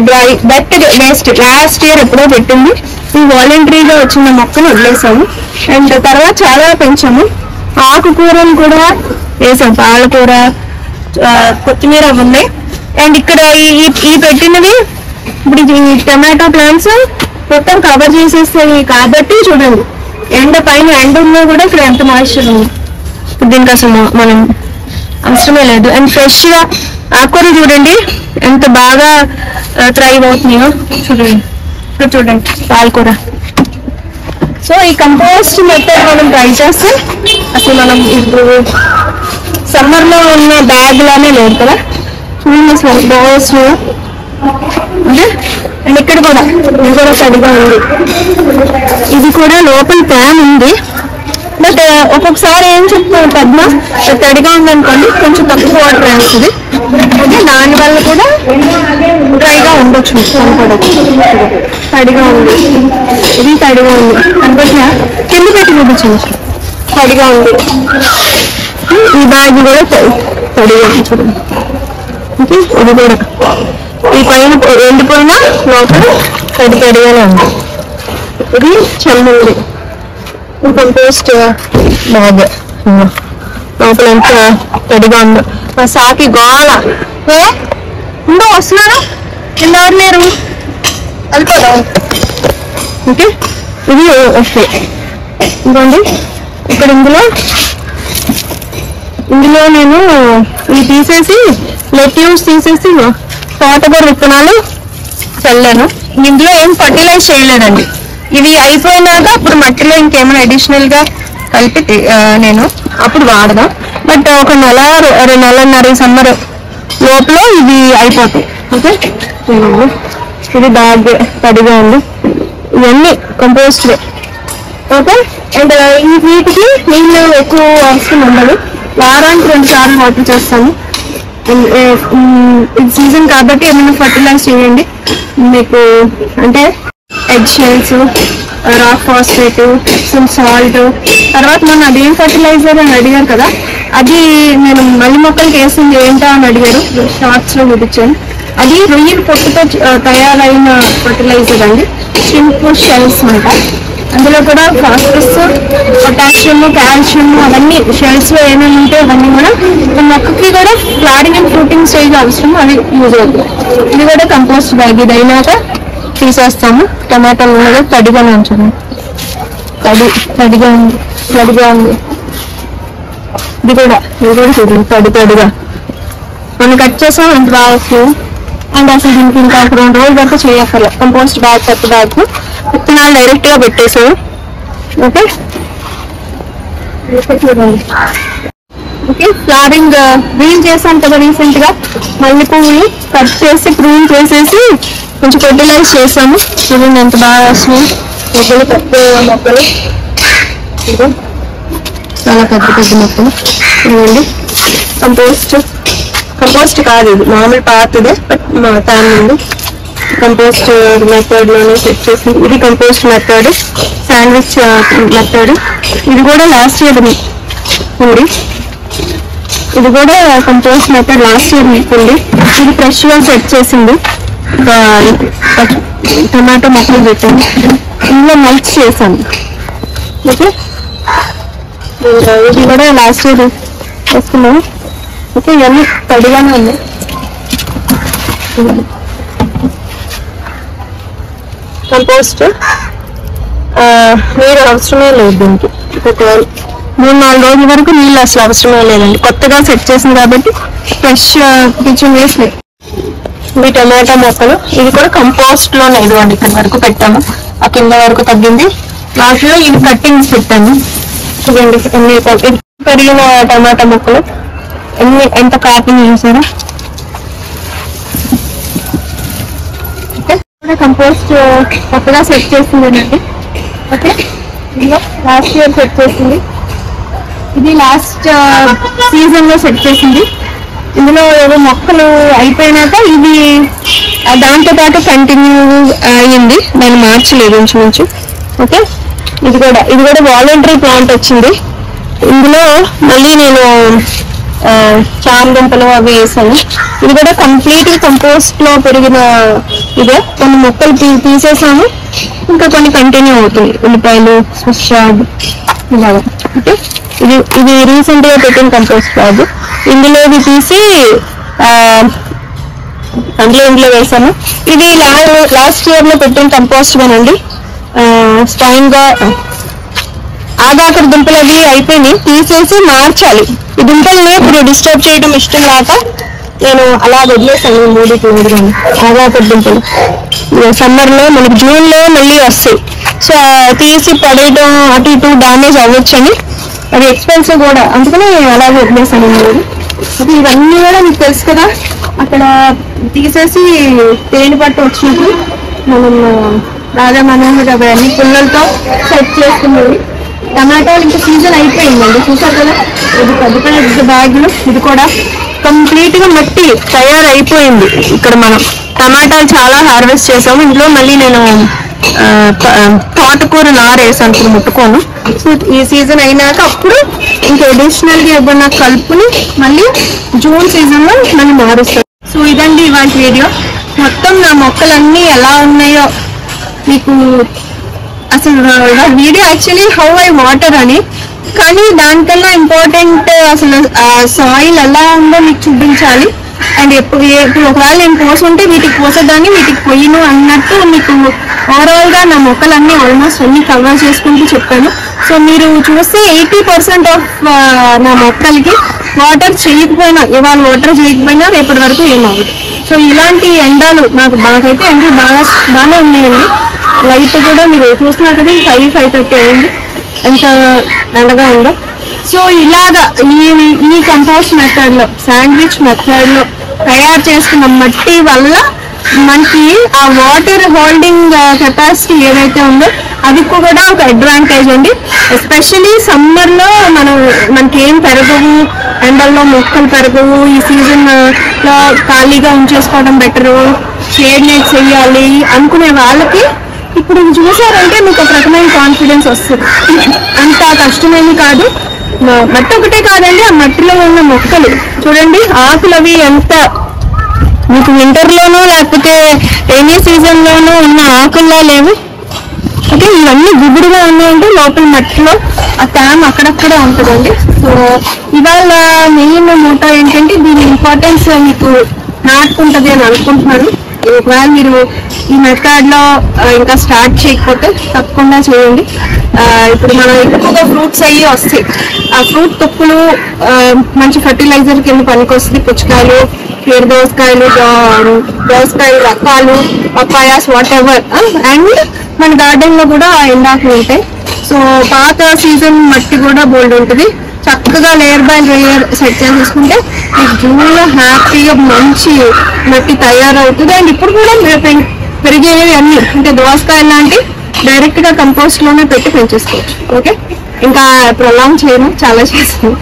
Speaker 1: dry wet waste last year ఎప్పుడో పెట్టింది. ఈ వాలంటరీగా వచ్చిన మొక్కను వదిలేసాము. అండ్ తర్వాత చాలా పెంచాము. ఆకుకూరలు కూడా వేసాం, పాలకూర, కొత్తిమీర ఉన్నాయి. అండ్ ఇక్కడ ఈ పెట్టినవి ఇప్పుడు ఈ టమాటో ప్లాంట్స్ మొత్తం కవర్ చేసేస్తాయి కాబట్టి చూడండి ఎండ పైన ఎండ ఉన్నా కూడా ఇక్కడ ఎంత మాయిశ్చర్ ఉంది. దీనికి అసలు మనం అవసరమే లేదు. అండ్ ఫ్రెష్ గా ఆకుకూరలు చూడండి ఎంత బాగా థ్రైవ్ అవుతున్నాయో చూడండి. ఇప్పుడు చూడండి పాలకూర. సో ఈ కంపోస్ట్ మెథడ్ మనం ట్రై చేస్తే అసలు మనం ఇప్పుడు సమ్మర్ లో ఉన్న బ్యాగ్ లానే లేదు కదా, చూడండి అసలు బాస్. అంటే అండ్ ఇక్కడ కూడా ఇది కూడా తడిగా ఉంది. ఇది కూడా లోపల ప్యాన్ ఉంది, బట్ ఒక్కొక్కసారి ఏం చెప్తాను పద్మ తడిగా ఉందనుకోండి కొంచెం తక్కువ వాటర్ వేస్తుంది. అంటే దానివల్ల కూడా డ్రైగా ఉండొచ్చు, కనపడచ్చు. తడిగా ఉంది, ఇది తడిగా ఉంది కనపడినా కింద పెట్టి చూపించవచ్చు. తడిగా ఉంది, ఈ బ్యాగ్ కూడా తడిగా ఉంది చూడండి. ఓకే, ఇది కూడా ఈ పైన ఎండిపోయినా లోపల తడిగానే ఉంది. ఇది చల్లుంది కంపోస్ట్ బాగా లోపల ఎంత తడిగా ఉందో. మా సాకి గోళ ఉందో వస్తున్నాను ఎవరు లేరు వెళ్ళిపోదా. ఓకే, ఇది ఓకే. ఇంకోండి ఇక్కడ ఇందులో నేను ఇవి తీసేసి లెట్యూస్ తీసేసి తోటకూర విత్తనాలు చల్లాను. ఇందులో ఏం ఫర్టిలైజ్ చేయలేదండి. ఇవి అయిపోయినాక అప్పుడు మట్టిలో ఇంకేమైనా అడిషనల్ గా కలిపి నేను అప్పుడు వాడదాం. బట్ ఒక నెలన్నర సమ్మర్ లోపల ఇవి అయిపోతాయి. ఓకే, ఇది బాగా తడిగా ఉంది. ఇవన్నీ కంపోస్ట్. ఓకే. అండ్ ఈ వీటికి నీళ్ళు ఎక్కువ అవసరం ఉండదు, వారానికి 2 సార్లు వాటర్ చేస్తాను. ఇది సీజన్ కాబట్టి ఏమైనా ఫర్టిలైజ్ చేయండి మీకు, అంటే egg shells, rock phosphate, some salt. తర్వాత మొన్న అదేం ఫర్టిలైజర్ అని అడిగారు కదా, అది నేను మల్లి మొక్కలకి వేసింది ఏంటా అని అడిగారు, షార్ట్స్ లో చూపించాను. అది రొయ్యల పొట్టుతో తయారైన ఫర్టిలైజర్ అండి, షింప్ షెల్స్ అంట. అందులో కూడా ఫాస్ఫరస్, పొటాషియం, కాల్షియం అవన్నీ షెల్స్ లో ఏమేమి ఉంటే అవన్నీ కూడా మొక్కకి కూడా ఫ్లారింగ్ అండ్ ఫ్రూటింగ్ స్టేజ్ అవసరం, అవి యూజ్ అవుతుంది. ఇది కూడా కంపోస్ట్ బ్యాగ్. ఇది అయినాక తీసేస్తాము. టమాటాలు ఉన్నది తడిగానే ఉంచాము, తడిగా ఉంది. ఇది కూడా చూడండి తడిగా మనం కట్ చేసాం, ఎంత బాగా వస్తుంది. అండ్ అసలు దీనికి ఇంకా 2 రోజుల వరకు చేయక్కర్లేదు. కంపోస్ట్ బ్యాగ్, కొత్త బ్యాగ్, విత్తనాలు డైరెక్ట్ గా పెట్టేసాము. ఓకే ఓకే ఫ్లవరింగ్ గ్రీన్ చేసాం కదా రీసెంట్ గా, మల్లె పువ్వులు కట్ చేసి ప్రూన్ చేసేసి కొంచెం ఫెర్టిలైజ్ చేసాము. చూడండి ఎంత బాగా వస్తున్నాయి మొక్కలు, పెద్ద మొక్కలు, చాలా పెద్ద మొక్కలు. చూడండి కంపోస్ట్ కాదు, ఇది మామూలు పాతదే, బట్ దాని నుండి కంపోస్ట్ మెథడ్ లోనే సెట్ చేసి. ఇది కంపోస్ట్ మెథడ్, శాండ్విచ్ మెథడ్. ఇది కూడా లాస్ట్ ఇయర్ ఉంది, ఇది కూడా కంపోస్ట్ మెథడ్ లాస్ట్ ఇయర్ ఉంది. ఇది ఫ్రెష్ గా సెట్ చేసింది. టమాటో మొక్కలు పెట్టాను, ఇందులో మల్చ్ చేశాను. ఓకే ఇది కూడా లాస్ట్ ఇయర్ వేసుకున్నాను. ఓకే ఇవన్నీ తడిగానే ఉంది. కంపోస్ట్ నీరు అవసరమే లేదు దీనికి. ఒక 3-4 రోజుల వరకు నీళ్ళు అసలు అవసరమే లేదండి, కొత్తగా సెట్ చేసింది కాబట్టి ఫ్రెష్ కిచెన్ వేస్ట్. ఇవి టమాటా మొక్కలు, ఇది కూడా కంపోస్ట్ లోనే. ఇదిగోండి ఇక్కడ వరకు పెట్టాము, ఆ కింద వరకు తగ్గింది. వాటిలో ఇవి కట్టింగ్స్ పెట్టాము. చూడండి ఎన్ని పెరిగిన టమాటా మొక్కలు, ఎంత కాపింగ్ చేశారో. కంపోస్ట్ కొత్తగా సెట్ చేసిందండి. ఓకే లాస్ట్ ఇయర్ సెట్ చేసింది, ఇది లాస్ట్ సీజన్ లో సెట్ చేసింది. ఇందులో ఏవో మొక్కలు అయిపోయినాక ఇది దాంతో పాటు కంటిన్యూ అయ్యింది, నేను మార్చలేదు ఇంచుమించు. ఓకే ఇది కూడా వాలంటరీ ప్లాంట్ వచ్చింది. ఇందులో మళ్ళీ నేను చామదుంపలు అవి వేసాను. ఇది కూడా కంప్లీట్ కంపోస్ట్ లో పెరిగిన ఇదే. కొన్ని మొక్కలు తీసేసాము, ఇంకా కొన్ని కంటిన్యూ అవుతుంది. ఉల్లిపాయలు, స్విష్ ఇలాగా. ఓకే ఇది రీసెంట్ గా పెట్టిన కంపోస్ట్ బ్యాగ్. ఇందులో తీసి ఇందులో వేసాను. ఇది లాస్ట్ ఇయర్ లో పెట్టిన కంపోస్ట్ గానండి. స్ట్రాంగ్ గా ఆగాకర దుంపలు అవి అయిపోయినాయి, తీసేసి మార్చాలి. ఈ దుంపల్ని ఇప్పుడు డిస్టర్బ్ చేయడం ఇష్టం లేక నేను అలా వదిలేసాను. 3 ఆగాకర దుంపలు సమ్మర్ లో మనకి జూన్ లో మళ్ళీ వస్తాయి. సో తీసి పడేయడం అటు ఇటు డ్యామేజ్ అవ్వచ్చని, అది ఎక్స్పెన్సివ్ కూడా, అందుకని అలాగే వదిలేసాను. ఇవన్నీ కూడా మీకు తెలుసు కదా, అక్కడ తీసేసి తేనె పట్టు వచ్చినప్పుడు మనం రాజా మనోహర్ అవన్నీ పుల్లలతో సెట్ చేసుకున్నది. టమాటాలు ఇంకా సీజన్ అయిపోయిందండి, చూసారు కదా. ఇది పెద్ద బ్యాగులు. ఇది కూడా కంప్లీట్ గా మట్టి తయారైపోయింది. ఇక్కడ మనం టమాటాలు చాలా హార్వెస్ట్ చేసాము. ఇందులో మళ్ళీ నేను తోటకూర నారేసాను, ఇప్పుడు ముట్టుకోను. సో ఈ సీజన్ అయినాక అప్పుడు ఇంకా అడిషనల్ గా ఏమన్నా కలుపుని మళ్ళీ జూన్ సీజన్ లో మళ్ళీ మారుస్తాను. సో ఇదండి ఇవాళ వీడియో. మొత్తం నా మొక్కలన్నీ ఎలా ఉన్నాయో మీకు అసలు video actually how I water అని, కానీ దానికన్నా ఇంపార్టెంట్ అసలు సాయిల్ ఎలా ఉందో మీకు చూపించాలి. అండ్ ఇప్పుడు ఒకవేళ నేను పోసుంటే వీటికి పోసేదాన్ని, వీటికి పొయ్యను అన్నట్టు మీకు ఓవరాల్ గా నా మొక్కలన్నీ ఆల్మోస్ట్ అన్ని కవర్ చేసుకుంటూ చెప్పాను. సో మీరు చూస్తే 80% ఆఫ్ నా మొక్కలకి వాటర్ చేయకపోయినా, ఇవాళ వాటర్ చేయకపోయినా రేపటి వరకు ఏమవుతుంది. సో ఇలాంటి ఎండాలు నాకైతే ఎండలు బాగానే ఉన్నాయండి. లైట్ కూడా మీరు చూసినా కదా 5:30 అయింది, ఎంత ఎండగా ఉందో. సో ఇలాగా ఈ కంపోస్ట్ మెథడ్ లో, శాండ్విచ్ మెథడ్ లో తయారు చేసుకున్న మట్టి వల్ల మనకి ఆ వాటర్ హోల్డింగ్ కెపాసిటీ ఏదైతే ఉందో అది కూడా ఒక అడ్వాంటేజ్ అండి. ఎస్పెషలీ సమ్మర్ లో మనకి ఏం పెరగవు, ఎండల్లో మొక్కలు పెరగవు, ఈ సీజన్ లో ఖాళీగా ఉంచేసుకోవడం బెటరు, షేడ్ నెట్స్ వేయాలి అనుకునే వాళ్ళకి ఇప్పుడు చూసారంటే మీకు ఒక రకమైన కాన్ఫిడెన్స్ వస్తుంది. అంత కష్టమేమి కాదు. మట్టి ఒకటే కాదండి, ఆ మట్టిలో ఉన్న మొక్కలు చూడండి, ఆకులు అవి ఎంత మీకు వింటర్ లోనో లేకపోతే రైనీ సీజన్ లోనో ఉన్న ఆకుల్లా లేవు. ఓకే, ఇవన్నీ గుబురుగా ఉన్నాయంటే లోపల మట్టిలో ఆ తేమ అక్కడక్కడ ఉంటుందండి. సో ఇవాళ మెయిన్ మోటో ఏంటంటే దీని ఇంపార్టెన్స్ మీకు నాటుకుంటది అని అనుకుంటున్నాను. ఒకవేళ మీరు ఈ మెథడ్ లో ఇంకా స్టార్ట్ చేయకపోతే తప్పకుండా చేయండి. ఇప్పుడు మనం ఎక్కువగా ఫ్రూట్స్ అయ్యి వస్తాయి, ఆ ఫ్రూట్ తొక్కులు మంచి ఫర్టిలైజర్ కింద పనికొస్తుంది. పుచ్చకాయలు, దోసకాయలు, దోసకాయలు రకాలు, పపాయాస్, వాట్ ఎవర్. అండ్ మన గార్డెన్ లో కూడా ఎండాకులు ఉంటాయి. సో పాత సీజన్ మట్టి కూడా బోల్డ్ ఉంటుంది. చక్కగా లేయర్ బై లేయర్ సెట్ చేసేసుకుంటే మీకు జూన్లో హ్యాపీగా మంచి మట్టి తయారవుతుంది. అండ్ ఇప్పుడు కూడా పెరిగేవి అన్ని అంటే దోసకాయలు లాంటి డైరెక్ట్ గా కంపోస్ట్ లోనే పెట్టి పెంచేసుకోవచ్చు. ఓకే, ఇంకా ప్రొలాంగ్ చేయను, చాలా చేస్తాను.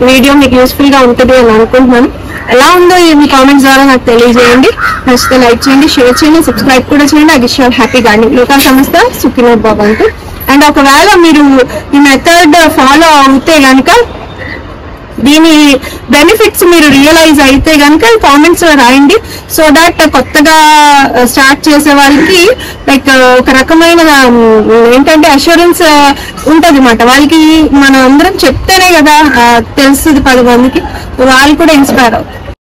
Speaker 1: వీడియో మీకు యూస్ఫుల్ గా ఉంటుంది అని అనుకుంటున్నాను. ఎలా ఉందో మీ కామెంట్స్ ద్వారా నాకు తెలియజేయండి. నచ్చితే లైక్ చేయండి, షేర్ చేయండి, సబ్స్క్రైబ్ కూడా చేయండి. I wish you happy gardening. లోకా సంస్థ సుఖినో భవంతు. అండ్ ఒకవేళ మీరు ఈ మెథడ్ ఫాలో అవుతే కనుక దీని బెనిఫిట్స్ మీరు రియలైజ్ అయితే కనుక కామెంట్స్ లో రాయండి. సో దాట్ కొత్తగా స్టార్ట్ చేసే వాళ్ళకి లైక్ ఒక రకమైన ఏంటంటే అష్యూరెన్స్ ఉంటుంది అన్నమాట. వాళ్ళకి మనం అందరం చెప్తేనే కదా తెలుస్తుంది 10 మందికి, వాళ్ళు కూడా ఇన్స్పైర్ అవుతారు.